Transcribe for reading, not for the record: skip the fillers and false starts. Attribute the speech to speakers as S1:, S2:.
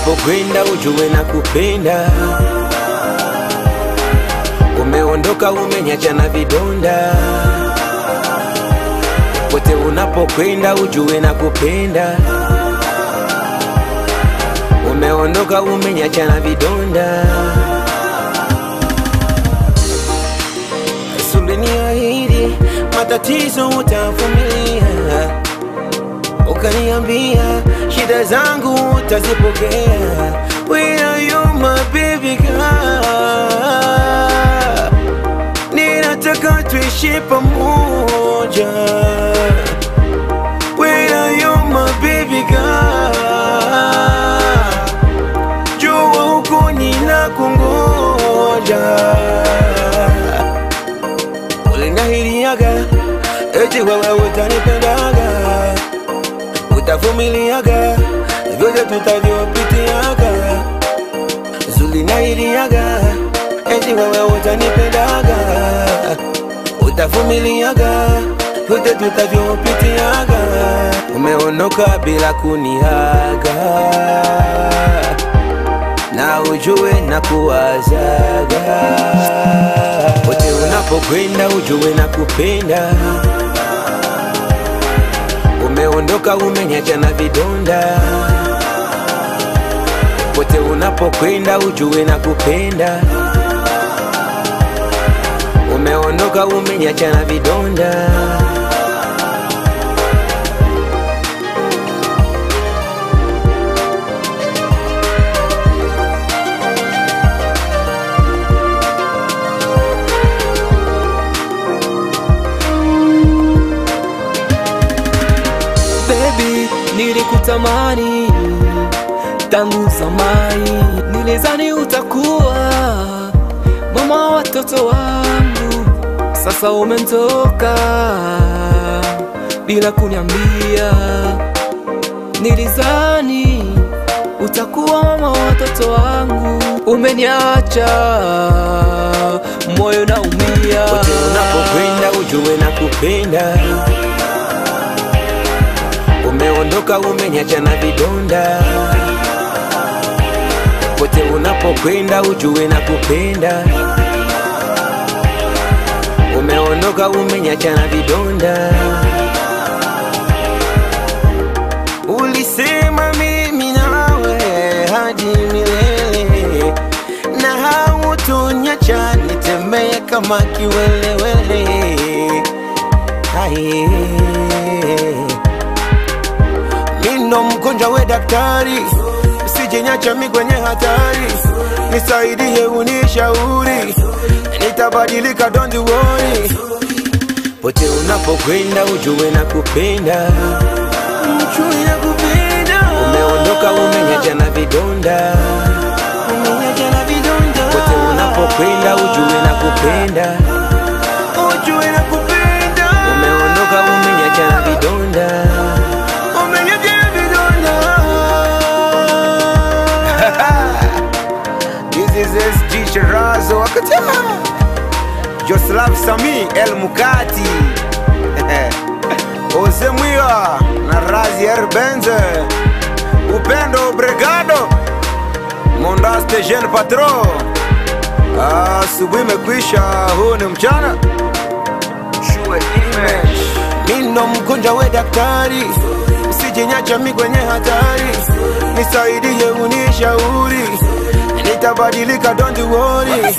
S1: unapokwenda ujue na kupenda. Umeondoka umenyacha na vidonda. Pote unapokwenda ujue na kupenda. Umeondoka umenyacha na vidonda. Uliniahidi matatizo utavumilia, ukaniambia shida zangu utazipokea. Where are you my baby girl? Ninataka tuishi pamoja. Where are you my baby girl? Jua huku ninakungoja. Ulinahiriaga eti wewe utanipendaga, utavumiliaga vyote tutavyopitiaga. Ulinahiriaga eti wewe utanipendaga, utavumiliaga vyote tutavyopitiaga. Umeondoka bila kuniaga, na ujue na kuwazaga. Pote unapokwenda ujue na kupenda. Umeondoka umenyacha na vidonda. Pote unapokwenda ujue na kupenda. Umeondoka umenyacha na vidonda.
S2: Baby, nilikutamani tangu zamani. Nilizani utakuwa mama watoto wangu. Sasa umetoka bila kuniambia. Nilizani utakuwa mama watoto wangu. Umeniacha moyo naumia.
S1: Pote unapokwenda ujue na kupenda. Umeondoka umenyacha na vidonda. Pote unapokwenda ujue na kupenda. Umeondoka umenyacha na vidonda. Ulisema mimi nawe hadi milele, na hautonyacha nitembee kama kiwelewele. Hai, ndo mgonjwa we daktari, usijenyacha mi kwenye hatari. Nisaidie unishauri, nitabadilika don't worry. Pote unapokwenda ujue na kupenda. Ujue na kupenda. Umeondoka umenyacha na vidonda. Umenyacha na vidonda. Pote unapokwenda ujue na kupenda. Ujue na kupenda. Umeondoka umenyacha na vidonda. This is SG Shirazo Akatema Joslav Sami El Mukati Ose Mwia na Razi Erbenze Upendo Bregado Mondaste Jean Patro. Asubuhi imekwisha, huu ni mchana. Shue image. Mino mgonjwa we daktari, usijenyacha mi kwenye hatari. Nisaidie unishauri, nitabadilika don't worry.